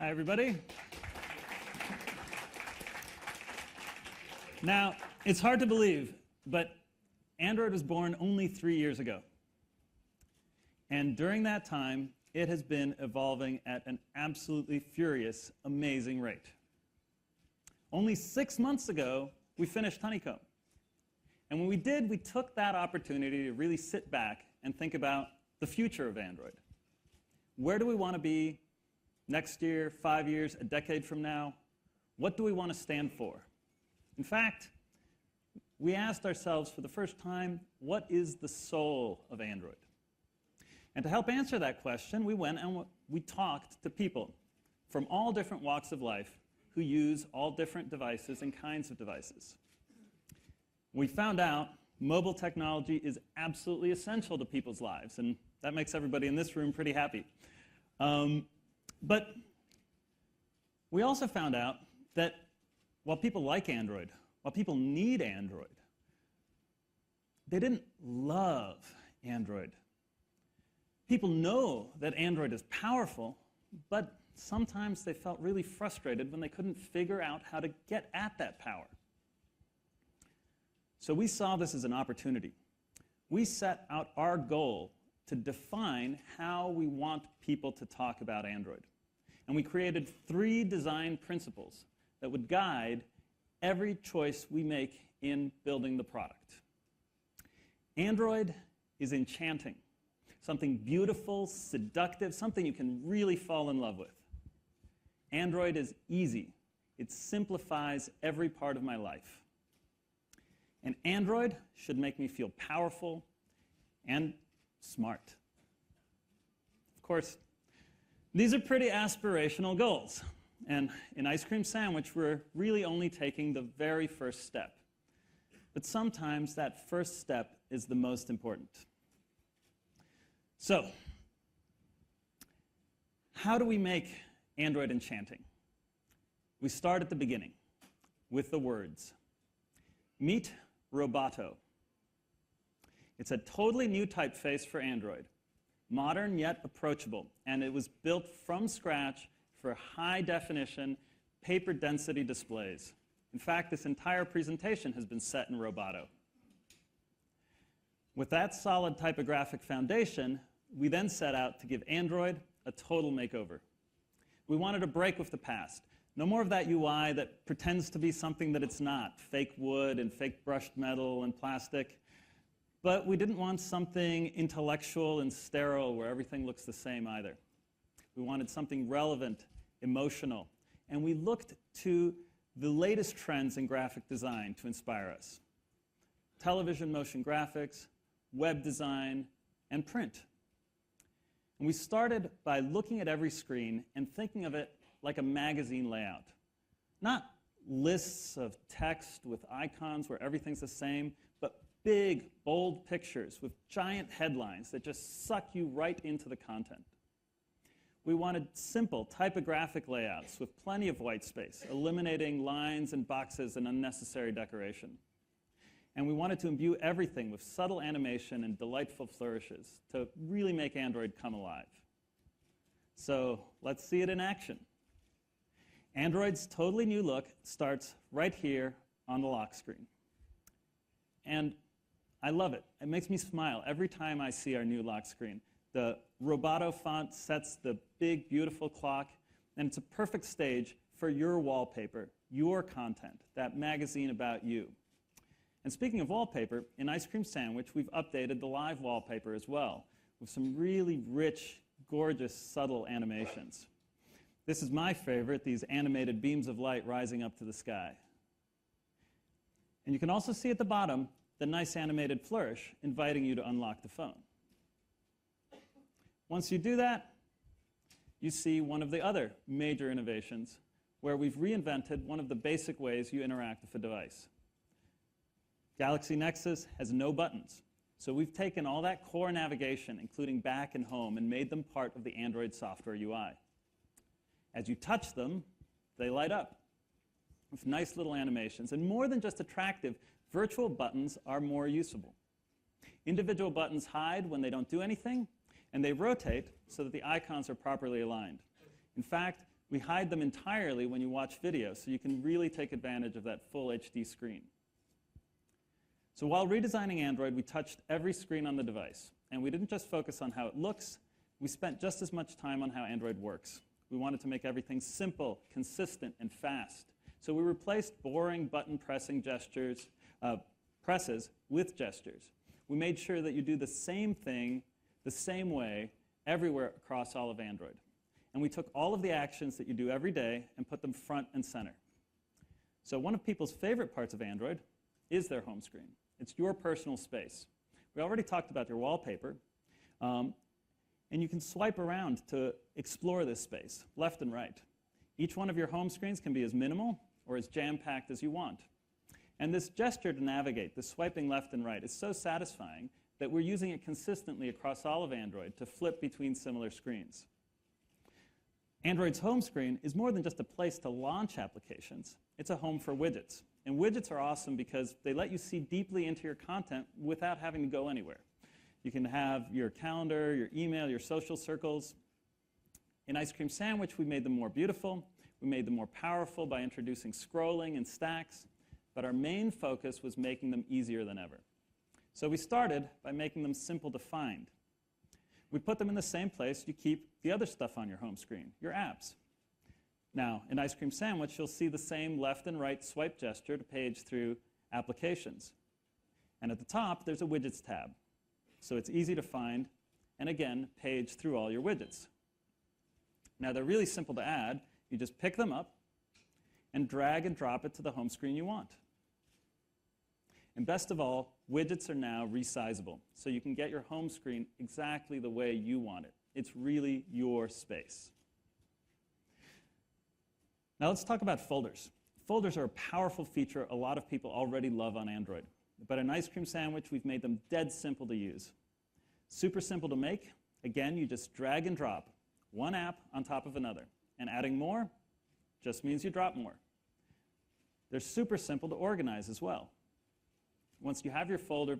Hi, everybody. Now, it's hard to believe, but Android was born only 3 years ago. And during that time, it has been evolving at an absolutely furious, amazing rate. Only 6 months ago, we finished Honeycomb. And when we did, we took that opportunity to really sit back and think about the future of Android. Where do we want to be next year, 5 years, a decade from now? What do we want to stand for? In fact, we asked ourselves for the first time, what is the soul of Android? And to help answer that question, we went and we talked to people from all different walks of life who use all different devices and kinds of devices. We found out mobile technology is absolutely essential to people's lives, and that makes everybody in this room pretty happy. But we also found out that while people like Android, while people need Android, they didn't love Android. People know that Android is powerful, but sometimes they felt really frustrated when they couldn't figure out how to get at that power. So we saw this as an opportunity. We set out our goal to define how we want people to talk about Android. And we created 3 design principles that would guide every choice we make in building the product. Android is enchanting, something beautiful, seductive, something you can really fall in love with. Android is easy. It simplifies every part of my life. And Android should make me feel powerful and smart. Of course, these are pretty aspirational goals. And in Ice Cream Sandwich, we're really only taking the very first step. But sometimes that first step is the most important. So, how do we make Android enchanting? We start at the beginning with the words. Meet Roboto. It's a totally new typeface for Android, modern yet approachable, and it was built from scratch for high-definition, paper-density displays. In fact, this entire presentation has been set in Roboto. With that solid typographic foundation, we then set out to give Android a total makeover. We wanted to break with the past. No more of that UI that pretends to be something that it's not, fake wood and fake brushed metal and plastic. But we didn't want something intellectual and sterile where everything looks the same either. We wanted something relevant, emotional, and we looked to the latest trends in graphic design to inspire us. Television motion graphics, web design, and print. And we started by looking at every screen and thinking of it like a magazine layout. Not lists of text with icons where everything's the same, but big, bold pictures with giant headlines that just suck you right into the content. We wanted simple typographic layouts with plenty of white space, eliminating lines and boxes and unnecessary decoration. And we wanted to imbue everything with subtle animation and delightful flourishes to really make Android come alive. So let's see it in action. Android's totally new look starts right here on the lock screen. And I love it. It makes me smile every time I see our new lock screen. The Roboto font sets the big, beautiful clock, and it's a perfect stage for your wallpaper, your content, that magazine about you. And speaking of wallpaper, in Ice Cream Sandwich, we've updated the live wallpaper as well, with some really rich, gorgeous, subtle animations. This is my favorite, these animated beams of light rising up to the sky. And you can also see at the bottom the nice animated flourish inviting you to unlock the phone. Once you do that, you see one of the other major innovations where we've reinvented one of the basic ways you interact with a device. Galaxy Nexus has no buttons. So we've taken all that core navigation, including back and home, and made them part of the Android software UI. As you touch them, they light up with nice little animations. And more than just attractive, virtual buttons are more usable. Individual buttons hide when they don't do anything, and they rotate so that the icons are properly aligned. In fact, We hide them entirely when you watch video, so you can really take advantage of that full HD screen. So while redesigning Android, we touched every screen on the device. And we didn't just focus on how it looks, we spent just as much time on how Android works. We wanted to make everything simple, consistent, and fast. So we replaced boring button pressing presses with gestures. We made sure that you do the same thing the same way everywhere across all of Android. And we took all of the actions that you do every day and put them front and center. So one of people's favorite parts of Android is their home screen. It's your personal space. We already talked about your wallpaper. And you can swipe around to explore this space, left and right. Each one of your home screens can be as minimal or as jam-packed as you want. And this gesture to navigate, this swiping left and right, is so satisfying that we're using it consistently across all of Android to flip between similar screens. Android's home screen is more than just a place to launch applications. It's a home for widgets. And widgets are awesome because they let you see deeply into your content without having to go anywhere. You can have your calendar, your email, your social circles. In Ice Cream Sandwich, we made them more beautiful. We made them more powerful by introducing scrolling and stacks. But our main focus was making them easier than ever. So we started by making them simple to find. We put them in the same place you keep the other stuff on your home screen, your apps. Now, in Ice Cream Sandwich, you'll see the same left and right swipe gesture to page through applications. And at the top, there's a Widgets tab. So it's easy to find, and again, page through all your widgets. Now, they're really simple to add. You just pick them up and drag and drop it to the home screen you want. And best of all, widgets are now resizable, so you can get your home screen exactly the way you want it. It's really your space. Now let's talk about folders. Folders are a powerful feature a lot of people already love on Android. But in Ice Cream Sandwich, we've made them dead simple to use. Super simple to make. Again, you just drag and drop one app on top of another. And adding more just means you drop more. They're super simple to organize as well. Once you have your folder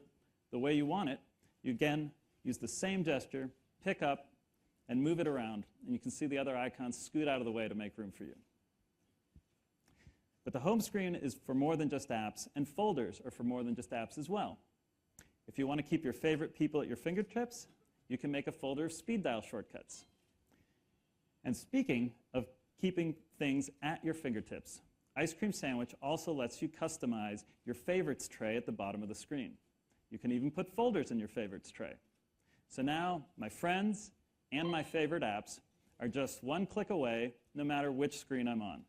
the way you want it, you again use the same gesture, pick up, and move it around. And you can see the other icons scoot out of the way to make room for you. But the home screen is for more than just apps, and folders are for more than just apps as well. If you want to keep your favorite people at your fingertips, you can make a folder of speed dial shortcuts. And speaking of keeping things at your fingertips, Ice Cream Sandwich also lets you customize your favorites tray at the bottom of the screen. You can even put folders in your favorites tray. So now my friends and my favorite apps are just one click away, no matter which screen I'm on.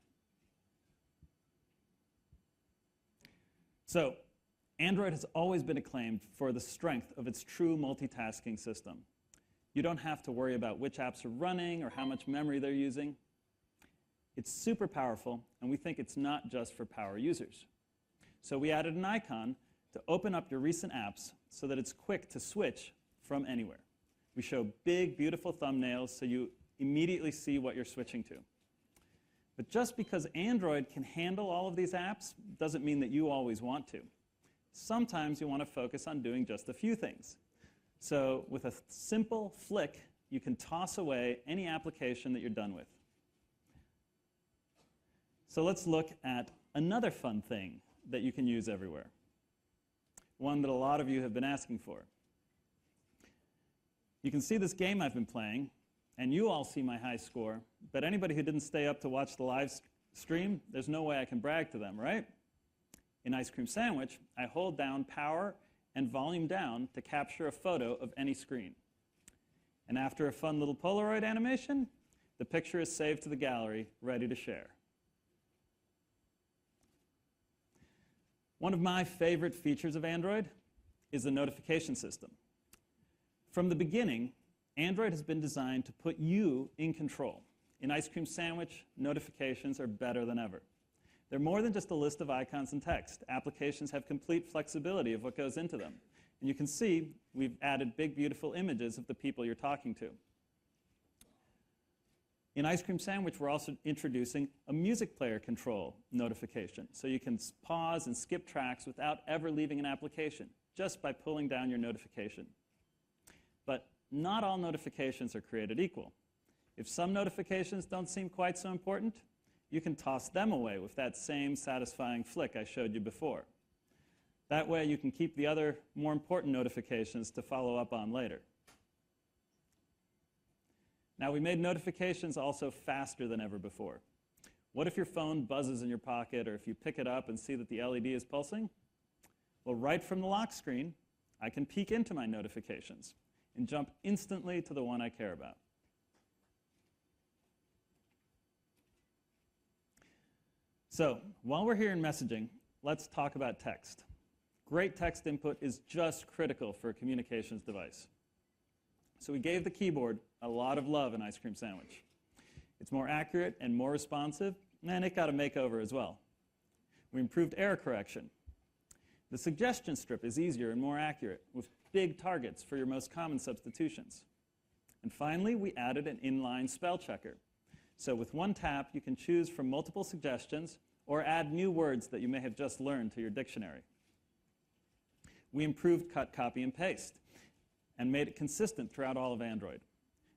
So Android has always been acclaimed for the strength of its true multitasking system. You don't have to worry about which apps are running or how much memory they're using. It's super powerful, and we think it's not just for power users. So we added an icon to open up your recent apps so that it's quick to switch from anywhere. We show big, beautiful thumbnails so you immediately see what you're switching to. But just because Android can handle all of these apps doesn't mean that you always want to. Sometimes you want to focus on doing just a few things. So with a simple flick, you can toss away any application that you're done with. So let's look at another fun thing that you can use everywhere, one that a lot of you have been asking for. You can see this game I've been playing, and you all see my high score, but anybody who didn't stay up to watch the live stream, there's no way I can brag to them, right? In Ice Cream Sandwich, I hold down power and volume down to capture a photo of any screen. And after a fun little Polaroid animation, the picture is saved to the gallery, ready to share. One of my favorite features of Android is the notification system. From the beginning, Android has been designed to put you in control. In Ice Cream Sandwich, notifications are better than ever. They're more than just a list of icons and text. Applications have complete flexibility of what goes into them. And you can see we've added big, beautiful images of the people you're talking to. In Ice Cream Sandwich, we're also introducing a music player control notification. So you can pause and skip tracks without ever leaving an application, just by pulling down your notification. But not all notifications are created equal. If some notifications don't seem quite so important, you can toss them away with that same satisfying flick I showed you before. That way you can keep the other more important notifications to follow up on later. Now, we made notifications also faster than ever before. What if your phone buzzes in your pocket, or if you pick it up and see that the LED is pulsing? Well, right from the lock screen, I can peek into my notifications and jump instantly to the one I care about. So, while we're here in messaging, let's talk about text. Great text input is just critical for a communications device. So we gave the keyboard a lot of love in Ice Cream Sandwich. It's more accurate and more responsive, and it got a makeover as well. We improved error correction. The suggestion strip is easier and more accurate, with big targets for your most common substitutions. And finally, we added an inline spell checker. So with one tap, you can choose from multiple suggestions or add new words that you may have just learned to your dictionary. We improved cut, copy, and paste, and made it consistent throughout all of Android.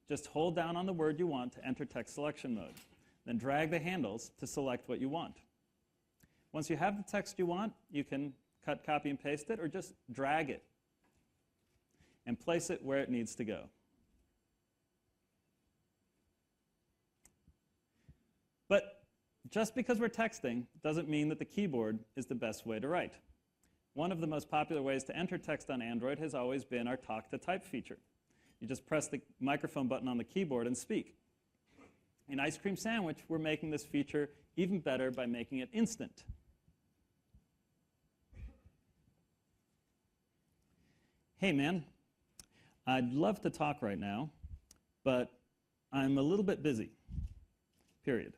Just hold down on the word you want to enter text selection mode, then drag the handles to select what you want. Once you have the text you want, you can cut, copy, and paste it, or just drag it and place it where it needs to go. But just because we're texting doesn't mean that the keyboard is the best way to write. One of the most popular ways to enter text on Android has always been our talk-to-type feature. You just press the microphone button on the keyboard and speak. In Ice Cream Sandwich, we're making this feature even better by making it instant. Hey, man, I'd love to talk right now, but I'm a little bit busy, period.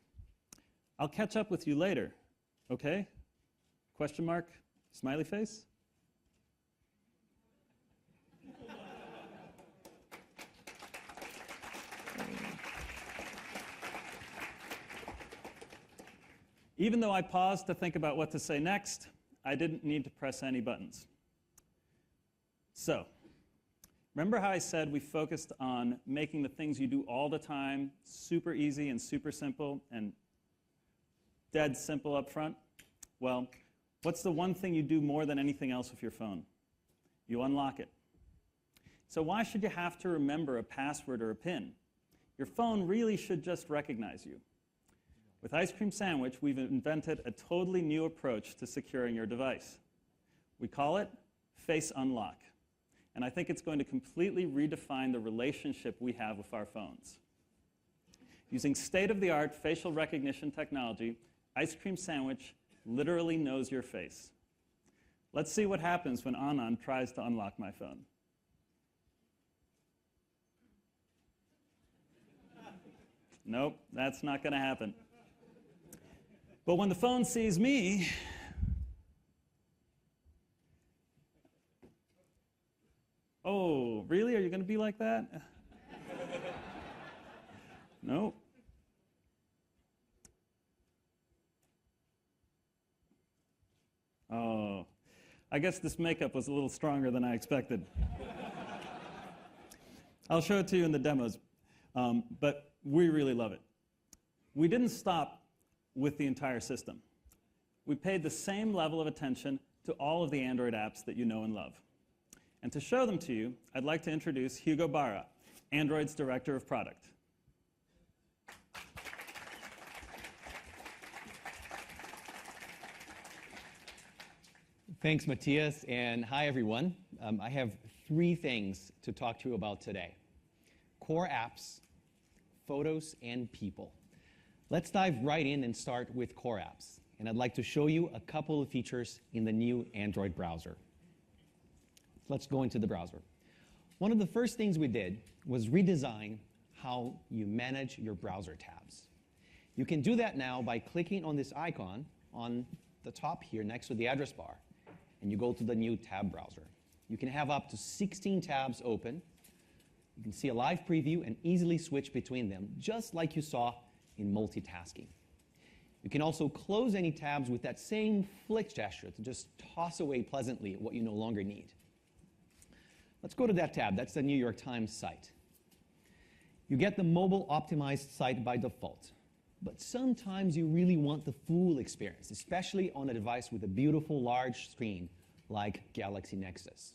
I'll catch up with you later, okay? Question mark, smiley face? Even though I paused to think about what to say next, I didn't need to press any buttons. So, remember how I said we focused on making the things you do all the time super easy and super simple and dead simple up front? Well, what's the one thing you do more than anything else with your phone? You unlock it. So why should you have to remember a password or a PIN? Your phone really should just recognize you. With Ice Cream Sandwich, we've invented a totally new approach to securing your device. We call it Face Unlock. And I think it's going to completely redefine the relationship we have with our phones. Using state-of-the-art facial recognition technology, Ice Cream Sandwich literally knows your face. Let's see what happens when Anand tries to unlock my phone. Nope, that's not going to happen. But when the phone sees me, oh, really? Are you going to be like that? Nope. Oh, I guess this makeup was a little stronger than I expected. I'll show it to you in the demos, but we really love it. We didn't stop with the entire system. We paid the same level of attention to all of the Android apps that you know and love. And to show them to you, I'd like to introduce Hugo Barra, Android's Director of Product. Thanks, Matthias, and hi, everyone. I have 3 things to talk to you about today: core apps, photos, and people. Let's dive right in and start with core apps. And I'd like to show you a couple of features in the new Android browser. Let's go into the browser. One of the first things we did was redesign how you manage your browser tabs. You can do that now by clicking on this icon on the top here next to the address bar, and you go to the new tab browser. You can have up to 16 tabs open. You can see a live preview and easily switch between them, just like you saw in multitasking. You can also close any tabs with that same flick gesture to just toss away pleasantly what you no longer need. Let's go to that tab. That's the New York Times site. You get the mobile optimized site by default. But sometimes you really want the full experience, especially on a device with a beautiful large screen like Galaxy Nexus.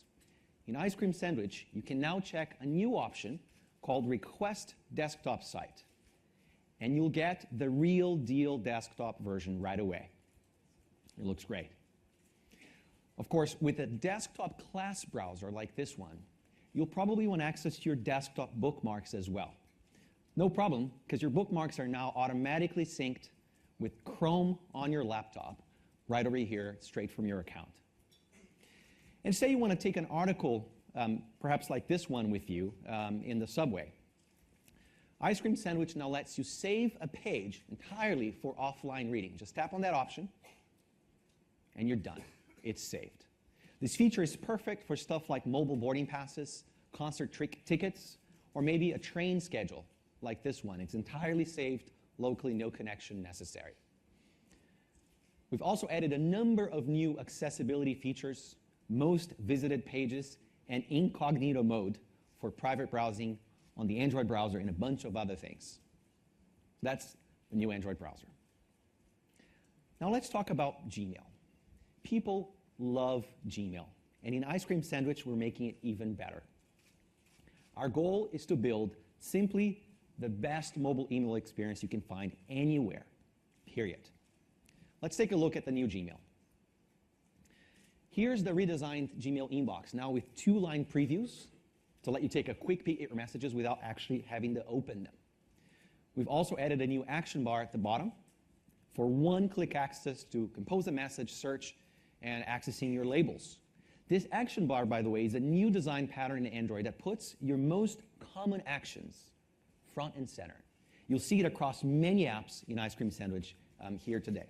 In Ice Cream Sandwich, you can now check a new option called Request Desktop Site. And you'll get the real deal desktop version right away. It looks great. Of course, with a desktop class browser like this one, you'll probably want access to your desktop bookmarks as well. No problem, because your bookmarks are now automatically synced with Chrome on your laptop, right over here, straight from your account. And say you want to take an article, perhaps like this one with you, in the subway. Ice Cream Sandwich now lets you save a page entirely for offline reading. Just tap on that option, and you're done. It's saved. This feature is perfect for stuff like mobile boarding passes, concert tickets, or maybe a train schedule like this one. It's entirely saved locally, no connection necessary. We've also added a number of new accessibility features, most visited pages, and incognito mode for private browsing on the Android browser, and a bunch of other things. That's the new Android browser. Now let's talk about Gmail. People love Gmail, and in Ice Cream Sandwich, we're making it even better. Our goal is to build simply the best mobile email experience you can find anywhere, period. Let's take a look at the new Gmail. Here's the redesigned Gmail inbox, now with 2-line previews to let you take a quick peek at your messages without actually having to open them. We've also added a new action bar at the bottom for one-click access to compose a message, search, and accessing your labels. This action bar, by the way, is a new design pattern in Android that puts your most common actions front and center. You'll see it across many apps in Ice Cream Sandwich here today.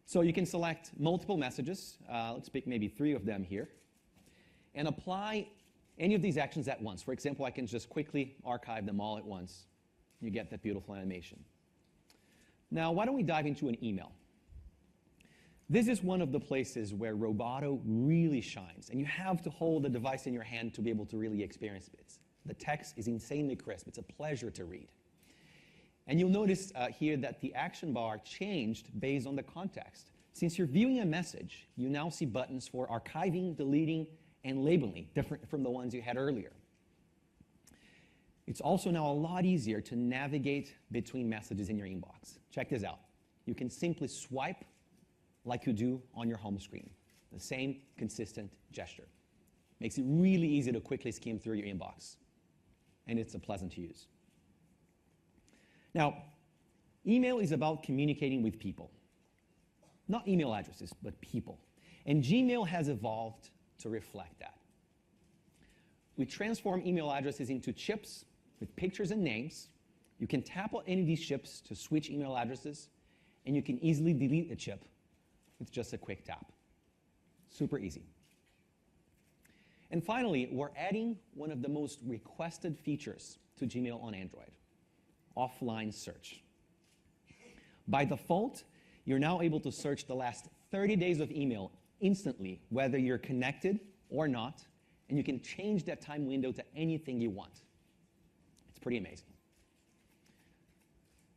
So you can select multiple messages, let's pick maybe 3 of them here, and apply any of these actions at once. For example, I can just quickly archive them all at once. You get that beautiful animation. Now, why don't we dive into an email? This is one of the places where Roboto really shines, and you have to hold the device in your hand to be able to really experience it. The text is insanely crisp. It's a pleasure to read. And you'll notice here that the action bar changed based on the context. Since you're viewing a message, you now see buttons for archiving, deleting, and labeling, different from the ones you had earlier. It's also now a lot easier to navigate between messages in your inbox. Check this out. You can simply swipe like you do on your home screen. The same consistent gesture. Makes it really easy to quickly skim through your inbox. And it's pleasant to use. Now, email is about communicating with people. Not email addresses, but people. And Gmail has evolved to reflect that. We transform email addresses into chips with pictures and names. You can tap on any of these chips to switch email addresses, and you can easily delete a chip with just a quick tap. Super easy. And finally, we're adding one of the most requested features to Gmail on Android, offline search. By default, you're now able to search the last 30 days of email instantly, whether you're connected or not, and you can change that time window to anything you want. It's pretty amazing.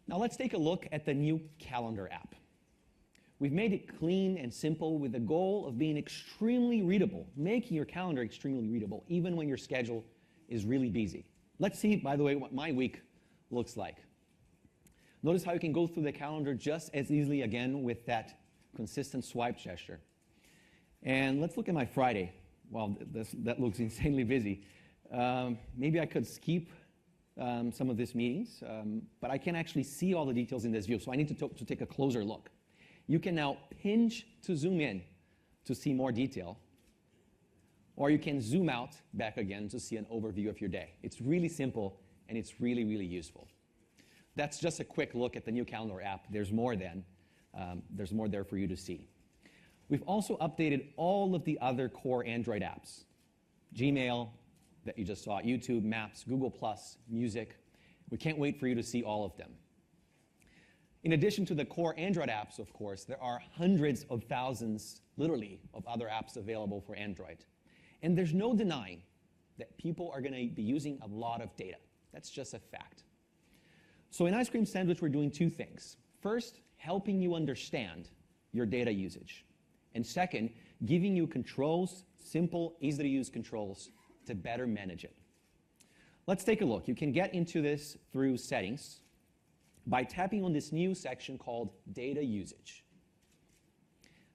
Now let's take a look at the new Calendar app. We've made it clean and simple with the goal of being extremely readable, making your calendar extremely readable, even when your schedule is really busy. Let's see, by the way, what my week looks like. Notice how you can go through the calendar just as easily again with that consistent swipe gesture. And let's look at my Friday. Well, that looks insanely busy. Maybe I could skip some of these meetings, but I can actually see all the details in this view, so I need to take a closer look. You can now pinch to zoom in to see more detail, or you can zoom out back again to see an overview of your day. It's really simple, and it's really, really useful. That's just a quick look at the new Calendar app. There's more there for you to see. We've also updated all of the other core Android apps. Gmail, that you just saw, YouTube, Maps, Google+, Music. We can't wait for you to see all of them. In addition to the core Android apps, of course, there are hundreds of thousands, literally, of other apps available for Android. And there's no denying that people are going to be using a lot of data. That's just a fact. So in Ice Cream Sandwich, we're doing two things. First, helping you understand your data usage. And second, giving you controls, simple, easy-to-use controls to better manage it. Let's take a look. You can get into this through Settings by tapping on this new section called Data Usage.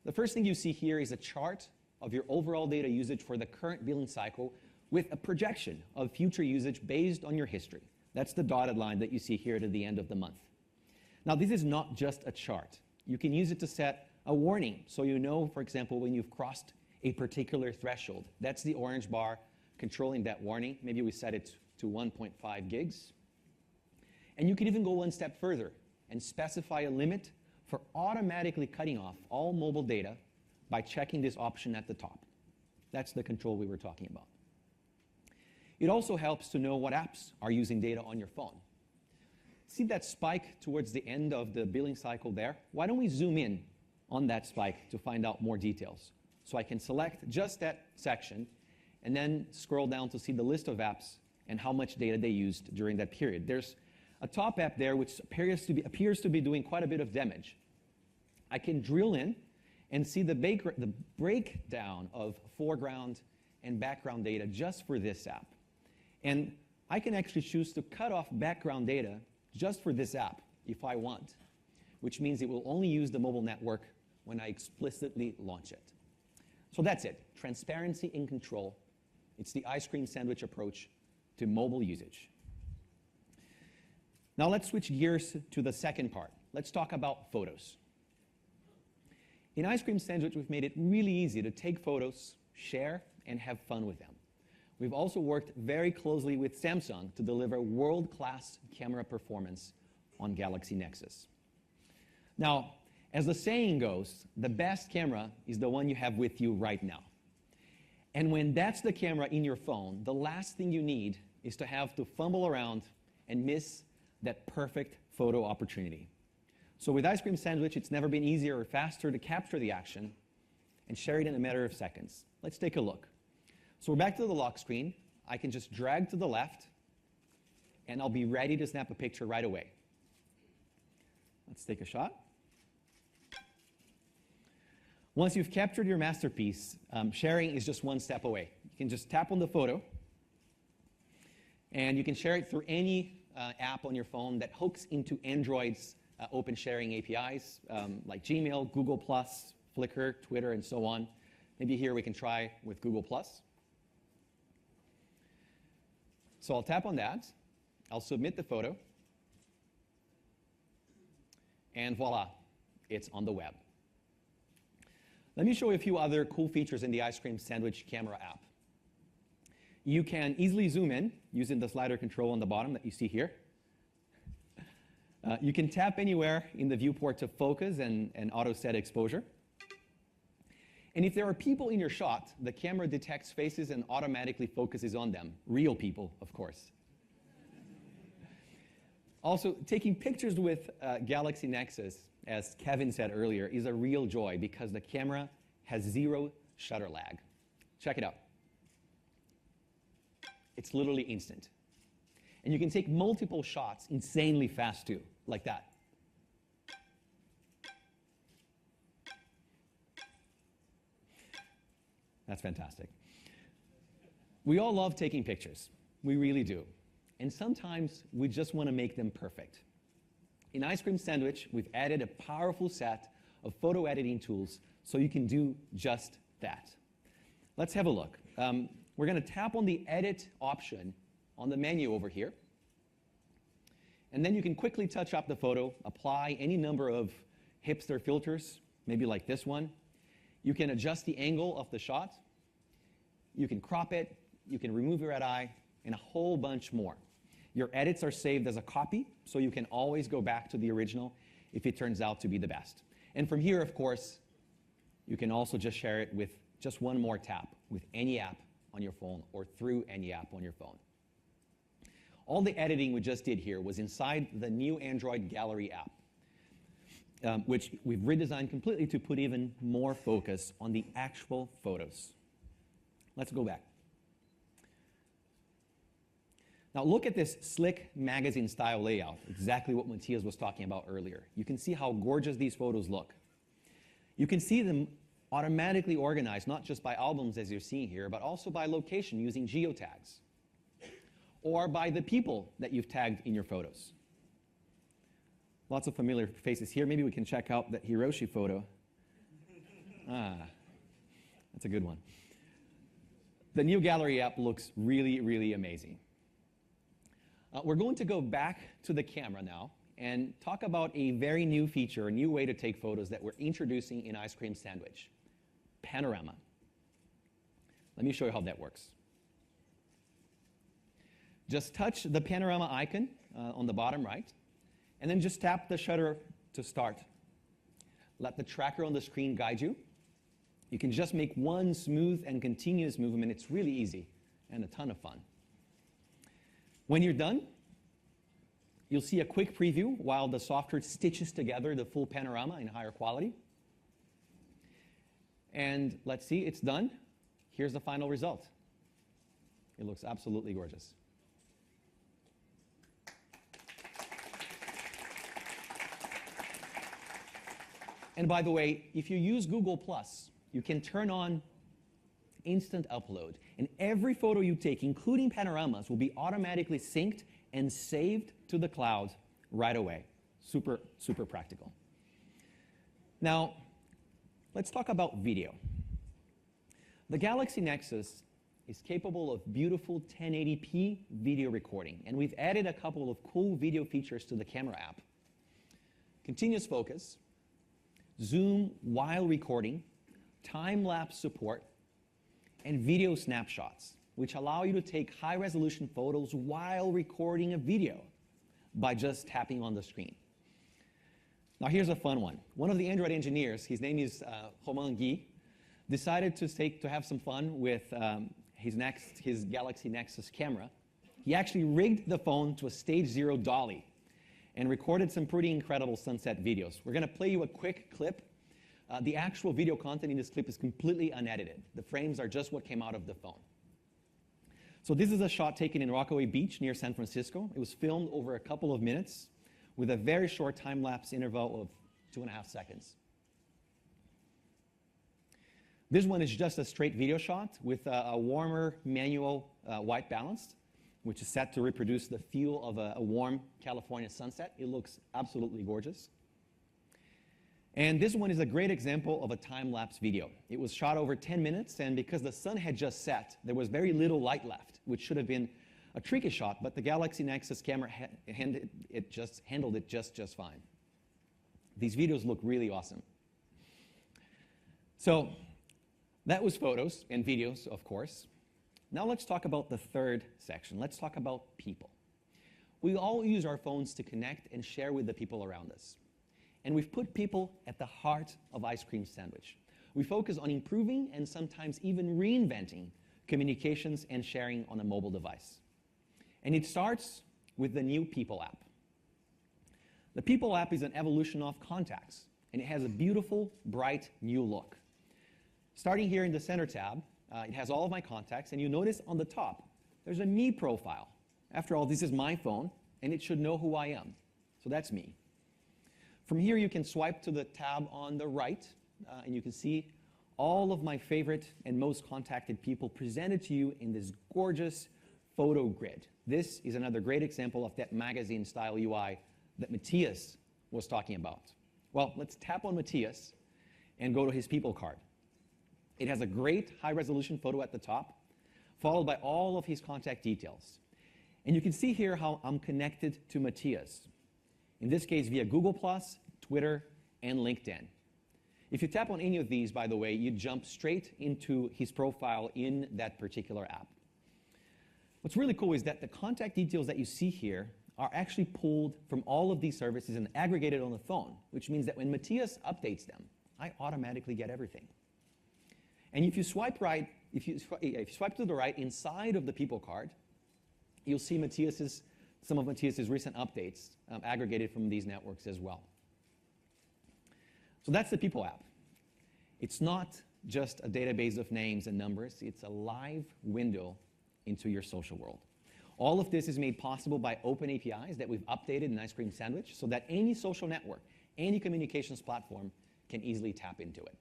The first thing you see here is a chart of your overall data usage for the current billing cycle with a projection of future usage based on your history. That's the dotted line that you see here at the end of the month. Now, this is not just a chart. You can use it to set a warning, so you know, for example, when you've crossed a particular threshold. That's the orange bar controlling that warning. Maybe we set it to 1.5 gigs. And you can even go one step further and specify a limit for automatically cutting off all mobile data by checking this option at the top. That's the control we were talking about. It also helps to know what apps are using data on your phone. See that spike towards the end of the billing cycle there? Why don't we zoom in on that spike to find out more details? So I can select just that section and then scroll down to see the list of apps and how much data they used during that period. There's a top app there which appears to be doing quite a bit of damage. I can drill in and see the breakdown of foreground and background data just for this app. And I can actually choose to cut off background data just for this app if I want, which means it will only use the mobile network when I explicitly launch it. So that's it, transparency and control. It's the Ice Cream Sandwich approach to mobile usage. Now let's switch gears to the second part. Let's talk about photos. In Ice Cream Sandwich, we've made it really easy to take photos, share, and have fun with them. We've also worked very closely with Samsung to deliver world-class camera performance on Galaxy Nexus. Now, as the saying goes, the best camera is the one you have with you right now. And when that's the camera in your phone, the last thing you need is to have to fumble around and miss that perfect photo opportunity. So with Ice Cream Sandwich, it's never been easier or faster to capture the action and share it in a matter of seconds. Let's take a look. So we're back to the lock screen. I can just drag to the left, and I'll be ready to snap a picture right away. Let's take a shot. Once you've captured your masterpiece, sharing is just one step away. You can just tap on the photo, and you can share it through any app on your phone that hooks into Android's open sharing APIs, like Gmail, Google+, Flickr, Twitter, and so on. Maybe here we can try with Google+. So I'll tap on that. I'll submit the photo. And voila, it's on the web. Let me show you a few other cool features in the Ice Cream Sandwich camera app. You can easily zoom in using the slider control on the bottom that you see here. You can tap anywhere in the viewport to focus and auto set exposure. And if there are people in your shot, the camera detects faces and automatically focuses on them. Real people, of course. Also, taking pictures with Galaxy Nexus, as Kevin said earlier, is a real joy because the camera has zero shutter lag. Check it out. It's literally instant. And you can take multiple shots insanely fast too, like that. That's fantastic. We all love taking pictures. We really do. And sometimes we just want to make them perfect. In Ice Cream Sandwich, we've added a powerful set of photo editing tools so you can do just that. Let's have a look. We're going to tap on the Edit option on the menu over here. And then you can quickly touch up the photo, apply any number of hipster filters, maybe like this one. You can adjust the angle of the shot. You can crop it. You can remove your red eye, and a whole bunch more. Your edits are saved as a copy, so you can always go back to the original if it turns out to be the best. And from here, of course, you can also just share it with just one more tap with any app on your phone or through any app on your phone. All the editing we just did here was inside the new Android Gallery app, which we've redesigned completely to put even more focus on the actual photos. Let's go back. Now look at this slick magazine style layout, exactly what Matthias was talking about earlier. You can see how gorgeous these photos look. You can see them automatically organized, not just by albums as you're seeing here, but also by location using geotags, or by the people that you've tagged in your photos. Lots of familiar faces here. Maybe we can check out that Hiroshi photo. That's a good one. The new gallery app looks really, really amazing. We're going to go back to the camera now and talk about a very new feature, a new way to take photos that we're introducing in Ice Cream Sandwich, Panorama. Let me show you how that works. Just touch the panorama icon on the bottom right, and then just tap the shutter to start. Let the tracker on the screen guide you. You can just make one smooth and continuous movement. It's really easy and a ton of fun. When you're done, you'll see a quick preview while the software stitches together the full panorama in higher quality. And let's see, it's done. Here's the final result. It looks absolutely gorgeous. And by the way, if you use Google+, you can turn on instant upload. And every photo you take, including panoramas, will be automatically synced and saved to the cloud right away. Super, super practical. Now, let's talk about video. The Galaxy Nexus is capable of beautiful 1080p video recording, and we've added a couple of cool video features to the camera app. Continuous focus, zoom while recording, time-lapse support, and video snapshots, which allow you to take high-resolution photos while recording a video by just tapping on the screen. Now here's a fun one. One of the Android engineers, his name is Romain Guy, decided to have some fun with his Galaxy Nexus camera. He actually rigged the phone to a Stage Zero dolly and recorded some pretty incredible sunset videos. We're going to play you a quick clip. The actual video content in this clip is completely unedited. The frames are just what came out of the phone. So this is a shot taken in Rockaway Beach near San Francisco. It was filmed over a couple of minutes with a very short time-lapse interval of 2.5 seconds. This one is just a straight video shot with a warmer manual white balance, which is set to reproduce the feel of a warm California sunset. It looks absolutely gorgeous. And this one is a great example of a time-lapse video. It was shot over 10 minutes, and because the sun had just set, there was very little light left, which should have been a tricky shot, but the Galaxy Nexus camera handled it just fine. These videos look really awesome. So that was photos and videos, of course. Now let's talk about the third section. Let's talk about people. We all use our phones to connect and share with the people around us. And we've put people at the heart of Ice Cream Sandwich. We focus on improving and sometimes even reinventing communications and sharing on a mobile device. And it starts with the new People app. The People app is an evolution of Contacts, and it has a beautiful, bright, new look. Starting here in the center tab, it has all of my contacts, and you notice on the top, there's a me profile. After all, this is my phone, and it should know who I am. So that's me. From here, you can swipe to the tab on the right, and you can see all of my favorite and most contacted people presented to you in this gorgeous photo grid. This is another great example of that magazine-style UI that Matthias was talking about. Well, let's tap on Matthias and go to his people card. It has a great high-resolution photo at the top, followed by all of his contact details. And you can see here how I'm connected to Matthias. In this case, via Google+, Twitter, and LinkedIn. If you tap on any of these, by the way, you jump straight into his profile in that particular app. What's really cool is that the contact details that you see here are actually pulled from all of these services and aggregated on the phone, which means that when Matthias updates them, I automatically get everything. And if you swipe right, if you swipe to the right inside of the people card, you'll see some of Matthias's recent updates aggregated from these networks as well. So that's the People app. It's not just a database of names and numbers. It's a live window into your social world. All of this is made possible by open APIs that we've updated in Ice Cream Sandwich so that any social network, any communications platform can easily tap into it.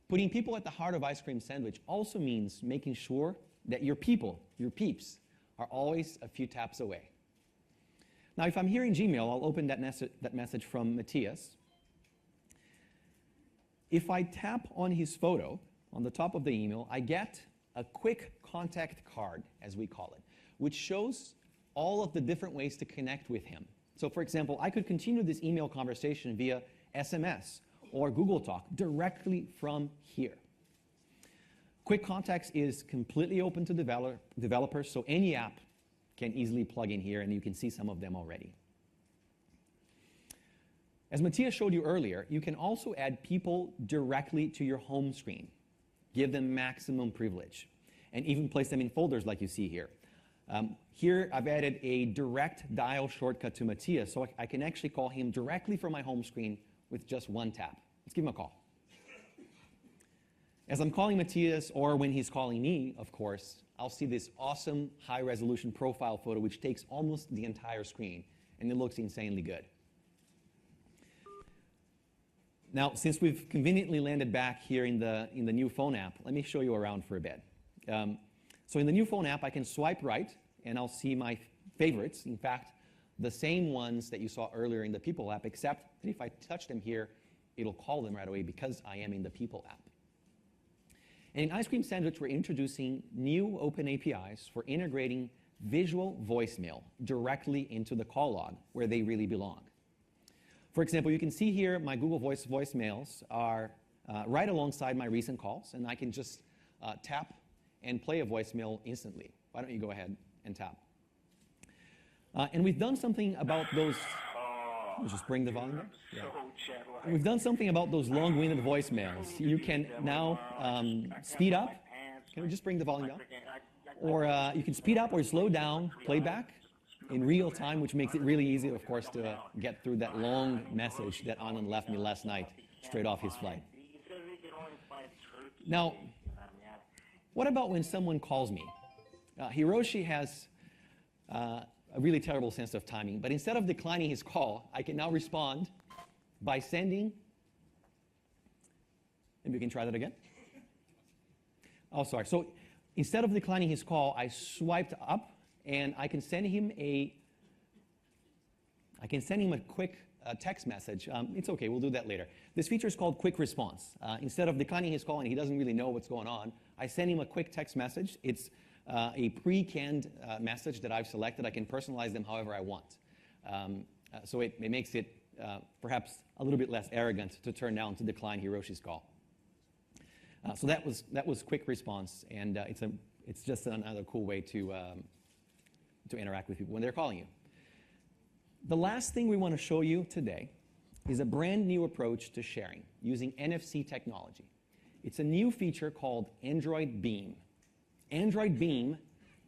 Putting people at the heart of Ice Cream Sandwich also means making sure that your people, your peeps, are always a few taps away. Now, if I'm here in Gmail, I'll open that message from Matthias. If I tap on his photo on the top of the email, I get a quick contact card, as we call it, which shows all of the different ways to connect with him. So, for example, I could continue this email conversation via SMS or Google Talk directly from here. Quick Contacts is completely open to developers, so any app can easily plug in here, and you can see some of them already. As Matthias showed you earlier, you can also add people directly to your home screen, give them maximum privilege, and even place them in folders like you see here. Here I've added a direct dial shortcut to Matthias, so I can actually call him directly from my home screen with just one tap. Let's give him a call. As I'm calling Matthias, or when he's calling me, of course, I'll see this awesome high-resolution profile photo which takes almost the entire screen, and it looks insanely good. Now, since we've conveniently landed back here in the new phone app, let me show you around for a bit. So in the new phone app, I can swipe right, and I'll see my favorites. In fact, the same ones that you saw earlier in the People app, except that if I touch them here, it'll call them right away because I am in the People app. And in Ice Cream Sandwich, we're introducing new open APIs for integrating visual voicemail directly into the call log, where they really belong. For example, you can see here my Google Voice voicemails are right alongside my recent calls, and I can just tap and play a voicemail instantly. Why don't you go ahead and tap? And we've done something about those. Just bring the volume up. Yeah. We've done something about those long-winded voicemails. You can now speed up. Can we just bring the volume down? Or you can speed up or slow down playback in real time, which makes it really easy, of course, to get through that long message that Anand left me last night, straight off his flight. Now, what about when someone calls me? Hiroshi has a really terrible sense of timing, but instead of declining his call, I can now respond by sending, and we can try that again. Oh, sorry. So instead of declining his call, I swiped up, and I can send him a quick text message. It's okay, we'll do that later. This feature is called Quick Response. Instead of declining his call and he doesn't really know what's going on, I send him a quick text message. It's a pre-canned message that I've selected. I can personalize them however I want. So it makes it perhaps a little bit less arrogant to turn down to decline Hiroshi's call. So that was Quick Response, and it's just another cool way to interact with people when they're calling you. The last thing we want to show you today is a brand new approach to sharing using NFC technology. It's a new feature called Android Beam. Android Beam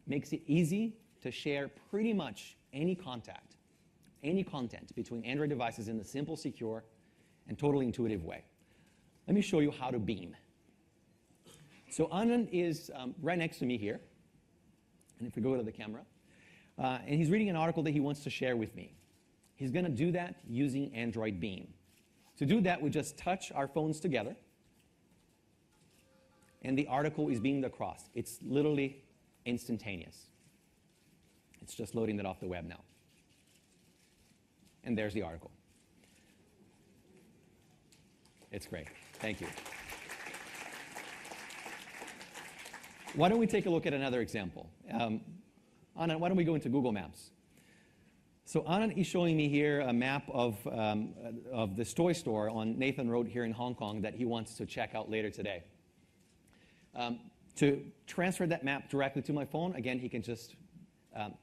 makes it easy to share pretty much any content between Android devices in a simple, secure, and totally intuitive way. Let me show you how to beam. So Anand is right next to me here, and if we go to the camera, and he's reading an article that he wants to share with me. He's going to do that using Android Beam. To do that, we just touch our phones together, and the article is beamed across. It's literally instantaneous. It's just loading that off the web now. And there's the article. It's great. Thank you. Why don't we take a look at another example? Anand, why don't we go into Google Maps? So Anand is showing me here a map of this toy store on Nathan Road here in Hong Kong that he wants to check out later today. To transfer that map directly to my phone, again, he can just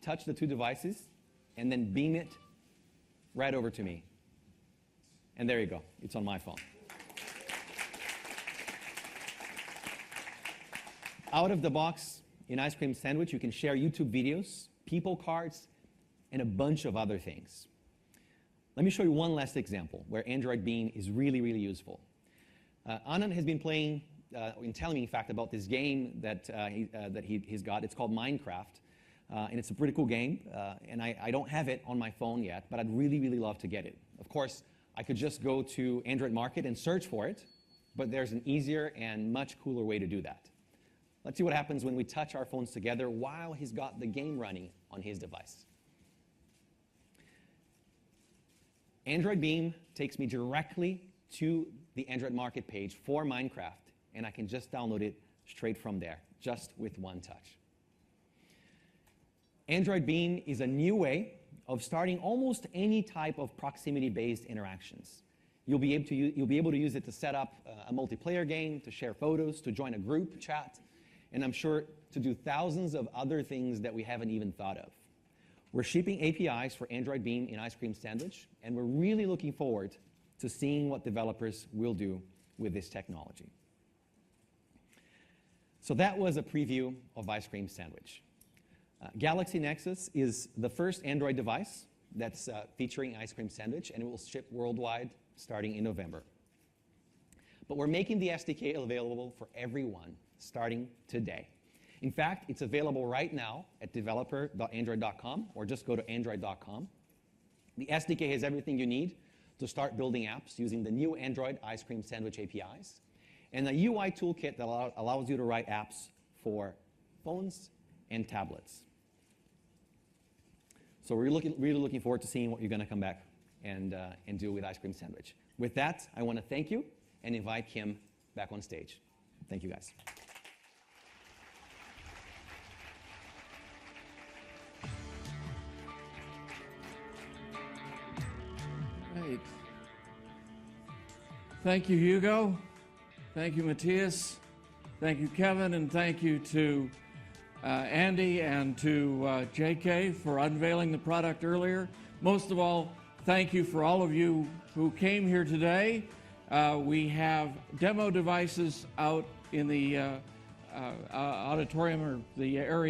touch the two devices and then beam it right over to me. And there you go. It's on my phone. Out of the box, in Ice Cream Sandwich, you can share YouTube videos, people cards, and a bunch of other things. Let me show you one last example where Android Beam is really, really useful. Anand has been playing in telling me, in fact, about this game that he's got. It's called Minecraft, and it's a pretty cool game. And I don't have it on my phone yet, but I'd really, really love to get it. Of course, I could just go to Android Market and search for it, but there's an easier and much cooler way to do that. Let's see what happens when we touch our phones together while he's got the game running on his device. Android Beam takes me directly to the Android Market page for Minecraft, and I can just download it straight from there, just with one touch. Android Beam is a new way of starting almost any type of proximity-based interactions. You'll be able to use it to set up a multiplayer game, to share photos, to join a group chat, and I'm sure to do thousands of other things that we haven't even thought of. We're shipping APIs for Android Beam in Ice Cream Sandwich, and we're really looking forward to seeing what developers will do with this technology. So that was a preview of Ice Cream Sandwich. Galaxy Nexus is the first Android device that's featuring Ice Cream Sandwich, and it will ship worldwide starting in November. But we're making the SDK available for everyone starting today. In fact, it's available right now at developer.android.com, or just go to android.com. The SDK has everything you need to start building apps using the new Android Ice Cream Sandwich APIs, and a UI toolkit that allows you to write apps for phones and tablets. So we're really looking forward to seeing what you're going to come back and do with Ice Cream Sandwich. With that, I want to thank you and invite Kim back on stage. Thank you, guys. Great. Thank you, Hugo. Thank you, Matthias. Thank you, Kevin, and thank you to Andy and to JK for unveiling the product earlier. Most of all, thank you for all of you who came here today. We have demo devices out in the auditorium or the area